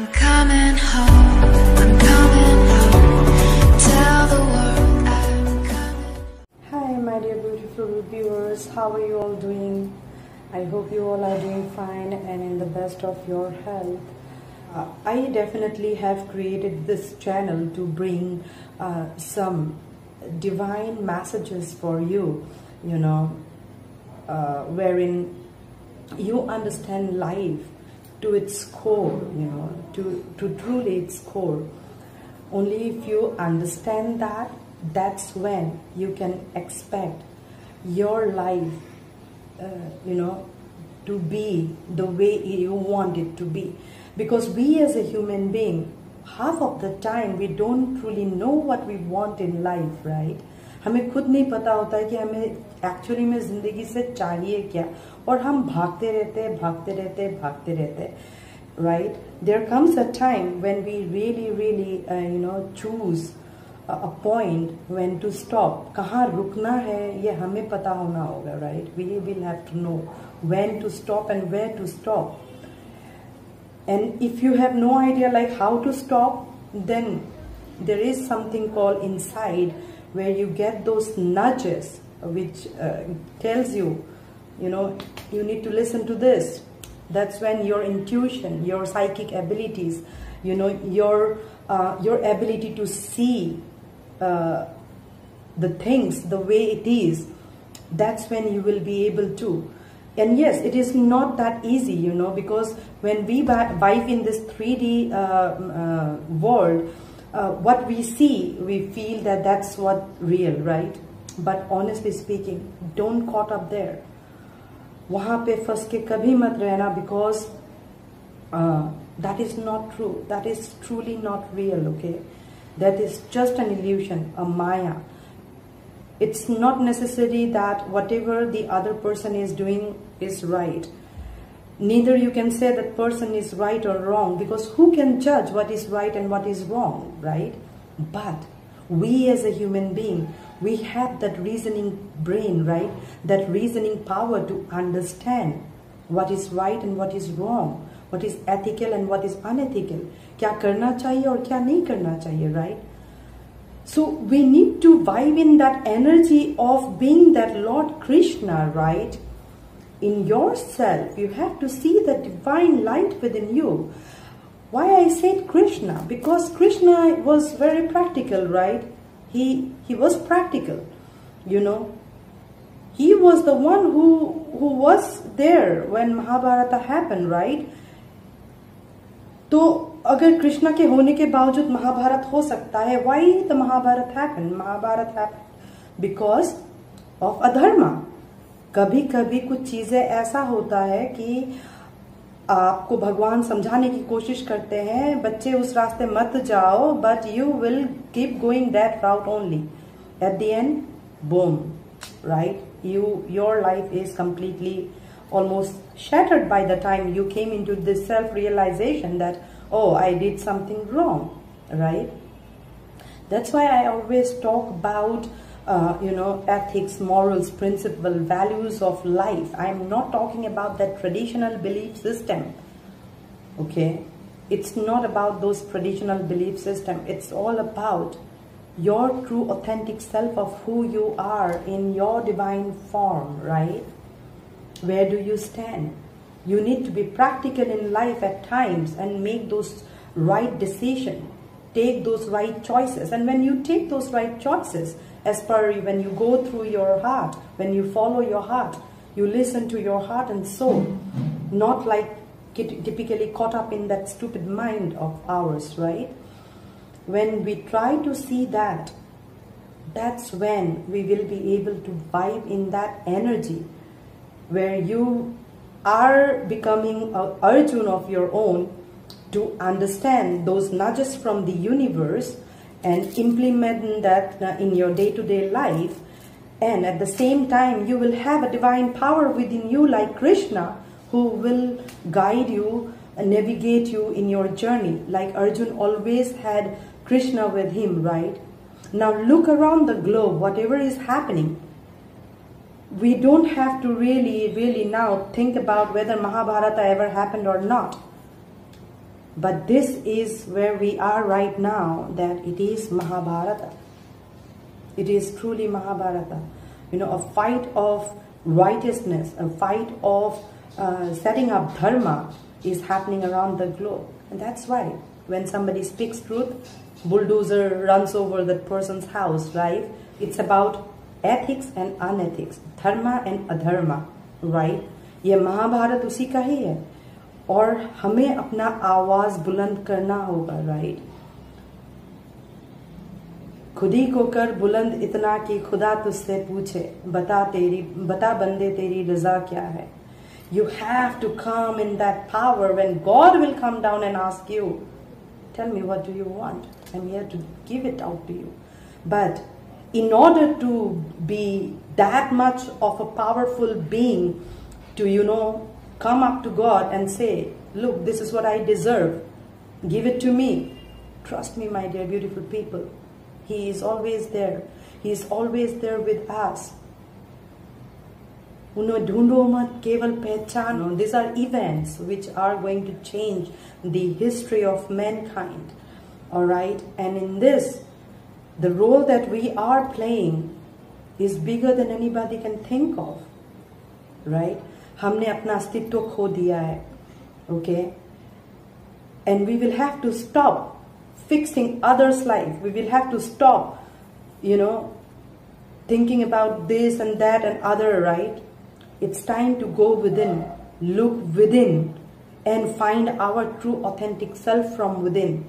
I'm coming home, I'm coming home. Tell the world I'm coming. Hi my dear beautiful viewers, how are you all doing? I hope you all are doing fine and in the best of your health. I definitely have created this channel to bring some divine messages for you, wherein you understand life to its core, to truly its core. Only if you understand that, that's when you can expect your life, to be the way you want it to be. Because we as a human being, half of the time we don't truly know what we want in life, right? हमें खुद नहीं पता होता है कि हमें actually में जिंदगी से चाहिए क्या, और हम भागते रहते, right? There comes a time when we really choose a point when to stop. कहाँ रुकना है ये हमें पता होना होगा, right? We will have to know when to stop and where to stop. And if you have no idea like how to stop, then there is something called inside, where you get those nudges which tells you, you need to listen to this. That's when your intuition, your psychic abilities, your ability to see the things the way it is, that's when you will be able to. And yes, it is not that easy, because when we vibe in this 3D world, what we see, we feel that that's what real, right? But honestly speaking, don't caught up there. वहाँ पे फंस के कभी मत रहना, because that is not true. That is truly not real, okay? That is just an illusion, a maya. It's not necessary that whatever the other person is doing is right. Neither you can say that person is right or wrong, because who can judge what is right and what is wrong, right? But we as a human being, we have that reasoning brain, right? That reasoning power to understand what is right and what is wrong, what is ethical and what is unethical. क्या करना चाहिए और क्या नहीं करना चाहिए, right? So we need to vibe in that energy of being that Lord Krishna, right? In yourself, you have to see the divine light within you. Why I said Krishna? Because Krishna was very practical, right? He was practical, He was the one who was there when Mahabharata happened, right? तो अगर कृष्णा के होने के बावजूद महाभारत हो सकता है, why the Mahabharata happened? Mahabharata happened because of अधर्मा. कभी कभी कुछ चीजें ऐसा होता है कि आपको भगवान समझाने की कोशिश करते हैं, बच्चे उस रास्ते मत जाओ, but you will keep going that route only. At the end, boom, right? Your life is completely almost shattered by the time you came into this self-realization that, oh, I did something wrong, right? That's why I always talk about ethics, morals, principle, values of life. I'm not talking about that traditional belief system, okay? It's not about those traditional belief system. It's all about your true authentic self of who you are in your divine form, right? Where do you stand? You need to be practical in life at times and make those right decisions. Take those right choices. And when you take those right choices, as per when you go through your heart, when you follow your heart, you listen to your heart and soul, not like typically caught up in that stupid mind of ours, right? When we try to see that, that's when we will be able to vibe in that energy where you are becoming an Arjun of your own, to understand those nudges from the universe and implement that in your day-to-day life. And at the same time, you will have a divine power within you like Krishna, who will guide you and navigate you in your journey. Like Arjun always had Krishna with him, right? Now look around the globe, whatever is happening. We don't have to really now think about whether Mahabharata ever happened or not. But this is where we are right now, that it is Mahabharata. It is truly Mahabharata. You know, a fight of righteousness, a fight of setting up dharma is happening around the globe. And that's why when somebody speaks truth, bulldozer runs over that person's house, right? It's about ethics and unethics, dharma and adharma, right? ये महाभारत उसी का ही है, और हमें अपना आवाज बुलंद करना होगा, राइट? खुद ही को कर बुलंद इतना कि खुदा तुझसे पूछे, बता बंदे तेरी रजा क्या है. You have to come in that power when God will come down and ask you, tell me, what do you want? I'm here to give it out to you. But in order to be that much of a powerful being, to, you know, come up to God and say, look, this is what I deserve. Give it to me. Trust me, my dear beautiful people. He is always there. He is always there with us. उन्हें ढूंढो मत, केवल पहचानो. These are events which are going to change the history of mankind. Alright? And in this, the role that we are playing is bigger than anybody can think of. Right? हमने अपना अस्तित्व खो दिया है. Okay? And we will have to stop fixing others' life. We will have to stop, you know, thinking about this and that and other, right? It's time to go within, look within, and find our true authentic self from within,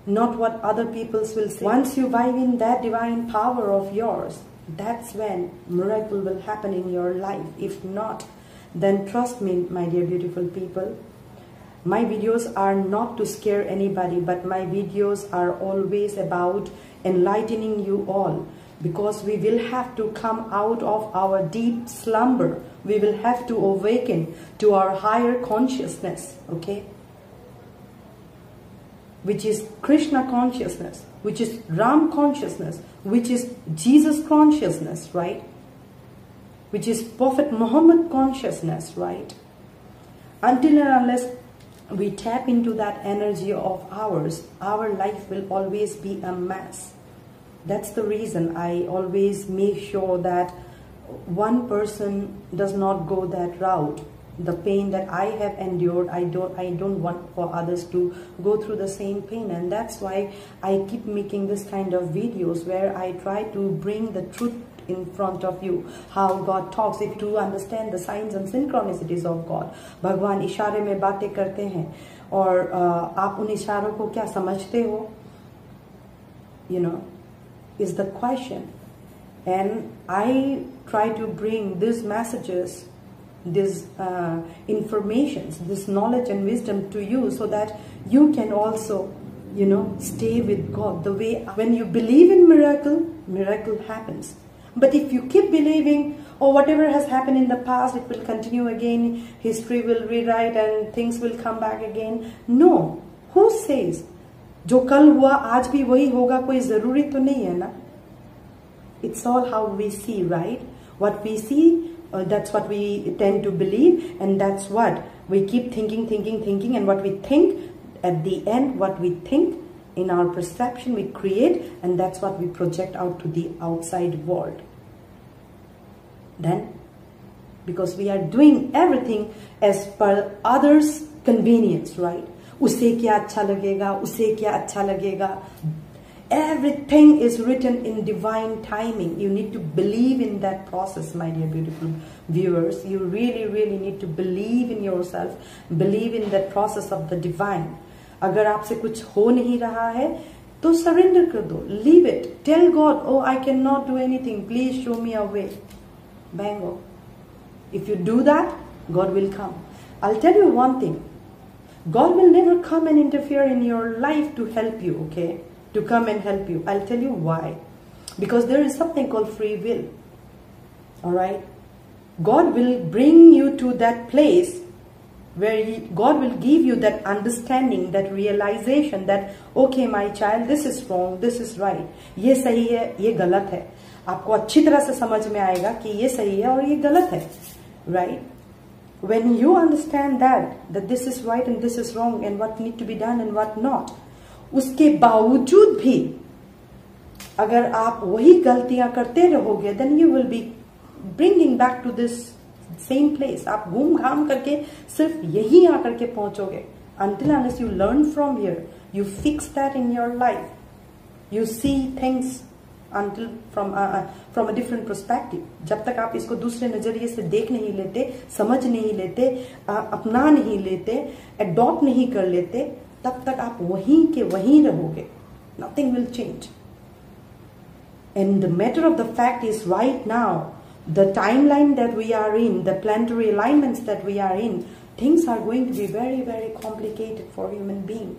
not what other peoples will say. Once you vibe in that divine power of yours, that's when miracle will happen in your life. If not, then trust me, my dear beautiful people, my videos are not to scare anybody, but my videos are always about enlightening you all, because we will have to come out of our deep slumber. We will have to awaken to our higher consciousness, okay? Which is Krishna consciousness, which is Ram consciousness, which is Jesus consciousness, right? Which is Prophet Muhammad consciousness, right? Until and unless we tap into that energy of ours, our life will always be a mess. That's the reason I always make sure that one person does not go that route. The pain that I have endured, I don't want for others to go through the same pain. And that's why I keep making this kind of videos where I try to bring the truth in front of you, how God talks, if to understand the signs and synchronicities of God. भगवान इशारे में बातें करते हैं, और आप उन इशारों को क्या समझते हो? You know, is the question. And I try to bring these messages, these informations, this knowledge and wisdom to you, so that you can also, you know, stay with God. The way when you believe in miracle, miracle happens. But if you keep believing, oh, whatever has happened in the past, it will continue again, history will rewrite and things will come back again. No. Who says? जो कल हुआ आज भी वही होगा, कोई जरूरी तो नहीं है ना? It's all how we see, right? What we see, that's what we tend to believe, and that's what we keep thinking, and what we think, at the end, what we think in our perception we create, and that's what we project out to the outside world. Then, because we are doing everything as per others' convenience, right? उसे क्या अच्छा लगेगा, उसे क्या अच्छा लगेगा. Everything is written in divine timing. You need to believe in that process, my dear beautiful viewers. You really, really need to believe in yourself, believe in that process of the divine. अगर आपसे कुछ हो नहीं रहा है, तो surrender कर दो, leave it. Tell God, oh, I cannot do anything. Please show me a way. Bango. If you do that, God will come. I'll tell you one thing. God will never come and interfere in your life to help you, okay? To come and help you. I'll tell you why. Because there is something called free will. Alright? God will bring you to that place where God will give you that understanding, that realization that, okay, my child, this is wrong, this is right. ये सही है, ये गलत है. आपको अच्छी तरह से समझ में आएगा कि ये सही है और ये गलत है. Right? When you understand that this is right and this is wrong and what need to be done and what not, उसके बावजूद भी अगर आप वही गलतियां करते रहोगे, then you will be bringing back to this same place. आप घूम घाम करके सिर्फ यही आकर के पहुंचोगे. Until unless you learn from here, you fix that in your life, you see things until from a different perspective. जब तक आप इसको दूसरे नजरिए से देख नहीं लेते, समझ नहीं लेते, अपना नहीं लेते, अडॉप्ट नहीं कर लेते, तब तक आप वहीं के वहीं रहोगे. Nothing will change. And the matter of the fact is, right now, the timeline that we are in, the planetary alignments that we are in, things are going to be very, very complicated for human being.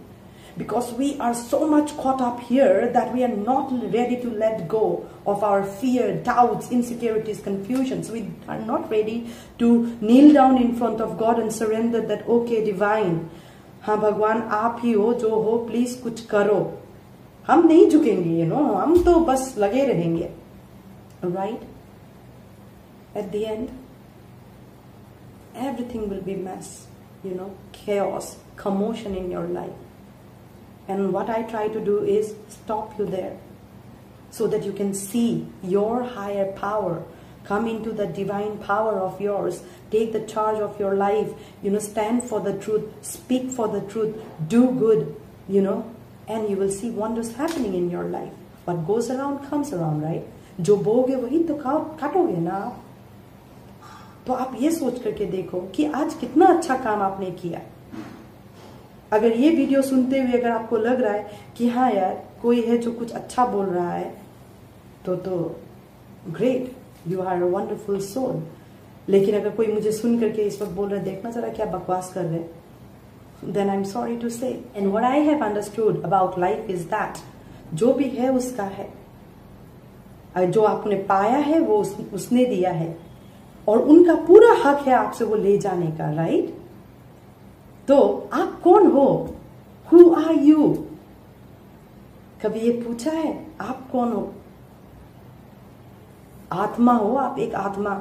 Because we are so much caught up here that we are not ready to let go of our fear, doubts, insecurities, confusions. We are not ready to kneel down in front of God and surrender that, okay, divine, हाँ भगवान आप ही हो, जो हो, please कुछ करो. हम नहीं झुकेंगे, हम तो बस लगे रहेंगे. Right? At the end, everything will be mess, chaos, commotion in your life. And what I try to do is stop you there so that you can see your higher power, come into the divine power of yours, take the charge of your life, stand for the truth, speak for the truth, do good, and you will see wonders happening in your life. What goes around comes around, right? जो बोगे वही तो काटोगे ना आप. तो आप ये सोच करके देखो कि आज कितना अच्छा काम आपने किया. अगर ये वीडियो सुनते हुए अगर आपको लग रहा है कि हाँ यार कोई है जो कुछ अच्छा बोल रहा है, तो great, you are a wonderful soul. लेकिन अगर कोई मुझे सुन करके इस वक्त बोल रहा है देखना जरा क्या बकवास कर रहे, then I'm sorry to say. And what I have understood about life is that जो भी है उसका है, जो आपने पाया है वो उसने दिया है, और उनका पूरा हक है आपसे वो ले जाने का. राइट? तो आप कौन हो? Who are you? कभी ये पूछा है आप कौन हो? आत्मा हो आप, एक आत्मा,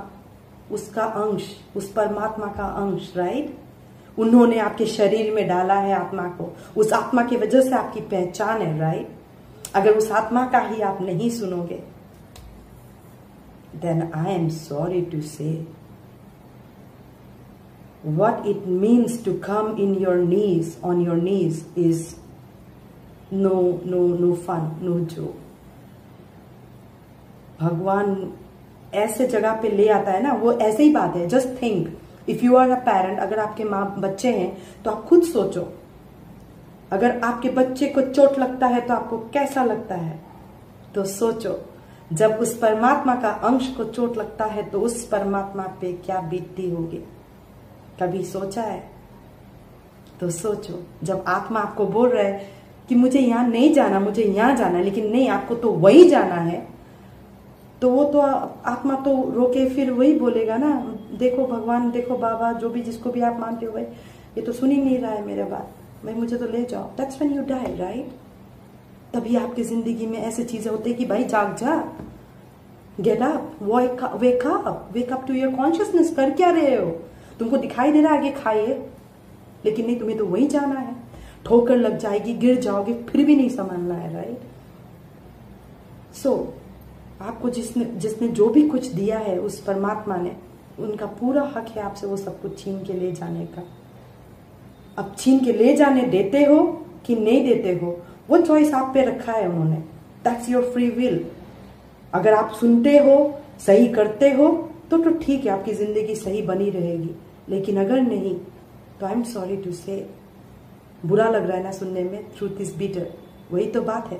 उसका अंश, उस परमात्मा का अंश. राइट? उन्होंने आपके शरीर में डाला है आत्मा को, उस आत्मा की वजह से आपकी पहचान है. राइट? अगर उस आत्मा का ही आप नहीं सुनोगे, then I am sorry to say, what it means to come in your knees, on your knees, is no fun, no joke. भगवान ऐसे जगह पे ले आता है ना, वो ऐसे ही बात है. Just think, if you are a parent, अगर आपके माँ बच्चे हैं तो आप खुद सोचो, अगर आपके बच्चे को चोट लगता है तो आपको कैसा लगता है. तो सोचो, जब उस परमात्मा का अंश को चोट लगता है तो उस परमात्मा पे क्या बीतती होगी. कभी सोचा है? तो सोचो, जब आत्मा आपको बोल रहा है कि मुझे यहाँ नहीं जाना, मुझे यहाँ जाना है, लेकिन नहीं, आपको तो वही जाना है, तो वो तो आत्मा तो रोके फिर वही बोलेगा ना, देखो भगवान, देखो बाबा, जो भी जिसको भी आप मानते हो, भाई ये तो सुन ही नहीं रहा है मेरे बात, भाई मुझे तो ले जाओ. That's when you die. Right? तभी आपकी जिंदगी में ऐसी चीजें होती है कि भाई जाग जा, get up, wake up to your consciousness. कर क्या रहे हो? तुमको दिखाई दे रहा है आगे खाइए, लेकिन नहीं, तुम्हें तो वही जाना है. ठोकर लग जाएगी, गिर जाओगे, फिर भी नहीं संभालना है. राइट? सो आपको जिसने जो भी कुछ दिया है, उस परमात्मा ने, उनका पूरा हक है आपसे वो सब कुछ छीन के ले जाने का. अब छीन के ले जाने देते हो कि नहीं देते हो, वो चॉइस आप पे रखा है उन्होंने. That's your free will. अगर आप सुनते हो, सही करते हो, तो ठीक है, आपकी जिंदगी सही बनी रहेगी. लेकिन अगर नहीं, तो आई एम सॉरी टू से, बुरा लग रहा है ना सुनने में, ट्रूथ इज बिटर. वही तो बात है,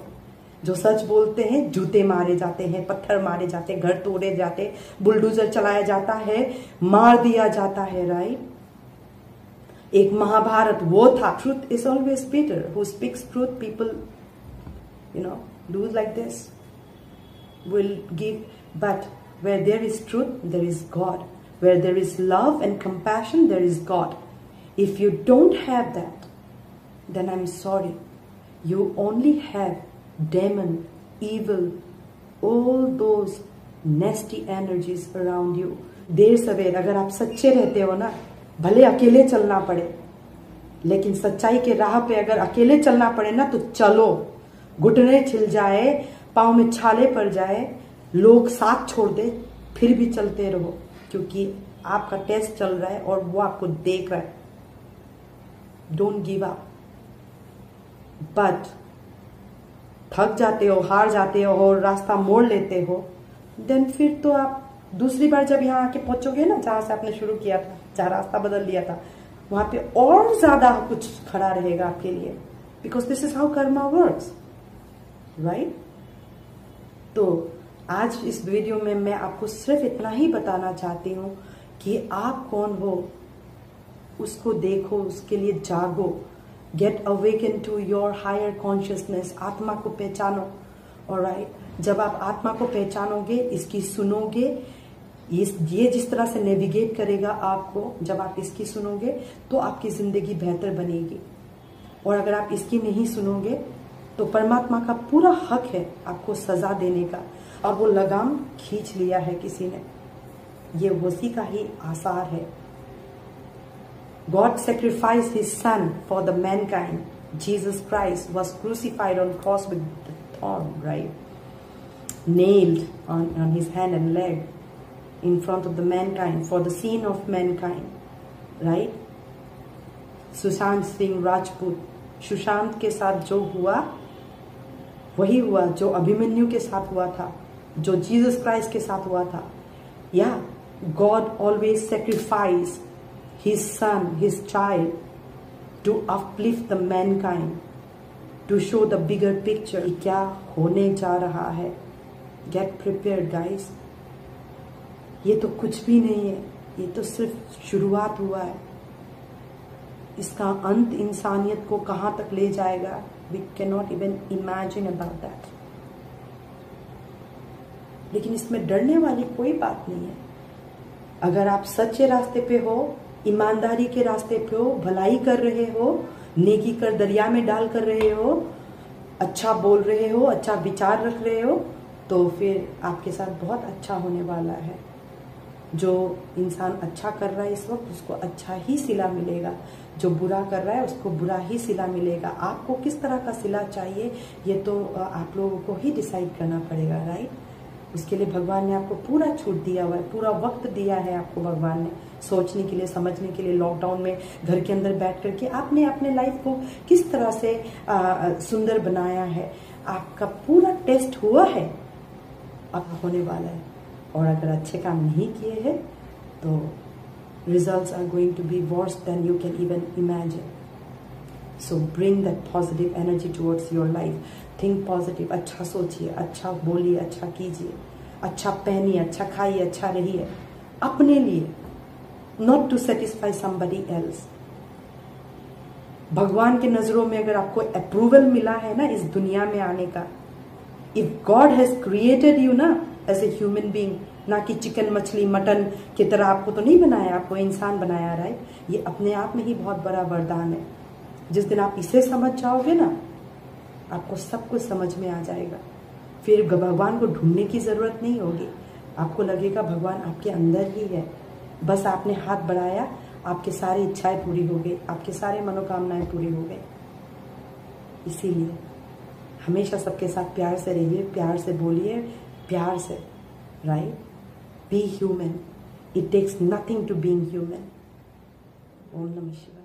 जो सच बोलते हैं जूते मारे जाते हैं, पत्थर मारे जाते हैं, घर तोड़े जाते, बुलडोजर चलाया जाता है, मार दिया जाता है. राइट? एक महाभारत वो था. Truth is always bitter. Who speaks truth, people do like this, will give. But where there is truth, there is God. Where there is love and compassion, there is God. If you don't have that, then I'm sorry, you only have demon, evil, all those nasty energies around you. देर सवेर अगर आप सच्चे रहते हो ना, भले अकेले चलना पड़े, लेकिन सच्चाई के राह पे अगर अकेले चलना पड़े ना तो चलो। घुटने छिल जाए, पाँव में छाले पड़ जाए, लोग साथ छोड़ दे, फिर भी चलते रहो, क्योंकि आपका टेस्ट चल रहा है और वो आपको देख रहा है। Don't give up. बट थक जाते हो, हार जाते हो और रास्ता मोड़ लेते हो, देन फिर तो आप दूसरी बार जब यहाँ आके पहुंचोगे ना, जहां से आपने शुरू किया था, जहां रास्ता बदल लिया था, वहां पे और ज्यादा कुछ खड़ा रहेगा आपके लिए, because this is how Karma works, right. तो आज इस वीडियो में मैं आपको सिर्फ इतना ही बताना चाहती हूँ कि आप कौन हो, उसको देखो, उसके लिए जागो। Get awaken to your higher consciousness. आत्मा को पहचानो। ऑलराइट, जब आप आत्मा को पहचानोगे, इसकी सुनोगे, ये जिस तरह से नेविगेट करेगा आपको, जब आप इसकी सुनोगे तो आपकी जिंदगी बेहतर बनेगी। और अगर आप इसकी नहीं सुनोगे तो परमात्मा का पूरा हक है आपको सजा देने का। अब वो लगाम खींच लिया है किसी ने, ये उसी का ही आसार है। God sacrificed his son for the mankind. Jesus Christ was crucified on cross with the thorn, right? Nailed on his hand and leg in front of the mankind for the sin of mankind, right? Sushant Singh Rajput, Sushant के साथ जो हुआ वही हुआ जो अभिमन्यु के साथ हुआ था, जो जीसस क्राइस्ट के साथ हुआ था। या God always sacrificed his son, his child, to uplift the mankind, to show the bigger picture. क्या होने जा रहा है? Get prepared, guys. ये तो कुछ भी नहीं है, ये तो सिर्फ शुरुआत हुआ है। इसका अंत इंसानियत को कहाँ तक ले जाएगा, we cannot even imagine about that. लेकिन इसमें डरने वाली कोई बात नहीं है। अगर आप सच्चे रास्ते पे हो, ईमानदारी के रास्ते पे हो, भलाई कर रहे हो, नेकी कर दरिया में डाल कर रहे हो, अच्छा बोल रहे हो, अच्छा विचार रख रहे हो, तो फिर आपके साथ बहुत अच्छा होने वाला है। जो इंसान अच्छा कर रहा है इस वक्त, उसको अच्छा ही सिला मिलेगा। जो बुरा कर रहा है उसको बुरा ही सिला मिलेगा। आपको किस तरह का सिला चाहिए ये तो आप लोगों को ही डिसाइड करना पड़ेगा, राइट। उसके लिए भगवान ने आपको पूरा छूट दिया हुआ है, पूरा वक्त दिया है आपको भगवान ने सोचने के लिए, समझने के लिए। लॉकडाउन में घर के अंदर बैठ करके आपने अपने लाइफ को किस तरह से सुंदर बनाया है, आपका पूरा टेस्ट हुआ है, अब होने वाला है। और अगर अच्छे काम नहीं किए हैं तो results are going to be worse than you can even imagine. So bring that positive energy towards your life. Think positive. अच्छा सोचिए, अच्छा बोलिए, अच्छा कीजिए, अच्छा पहनिए, अच्छा खाइए, अच्छा रहिए अपने लिए, not to satisfy somebody else. भगवान के नजरों में अगर आपको अप्रूवल मिला है ना इस दुनिया में आने का, if God has created you ना as a human being, ना कि चिकन मछली मटन की तरह आपको तो नहीं बनाया, आपको इंसान बनाया, राइट। ये अपने आप में ही बहुत बड़ा वरदान है। जिस दिन आप इसे समझ जाओगे ना, आपको सब कुछ समझ में आ जाएगा। फिर भगवान को ढूंढने की जरूरत नहीं होगी, आपको लगेगा भगवान आपके अंदर ही है। बस आपने हाथ बढ़ाया, आपकी सारी इच्छाएं पूरी हो गई, आपके सारे मनोकामनाएं पूरी हो गई। इसीलिए हमेशा सबके साथ प्यार से रहिए, प्यार से बोलिए, प्यार से, right. Be human. It takes nothing to being human. Om Namah Shivaya.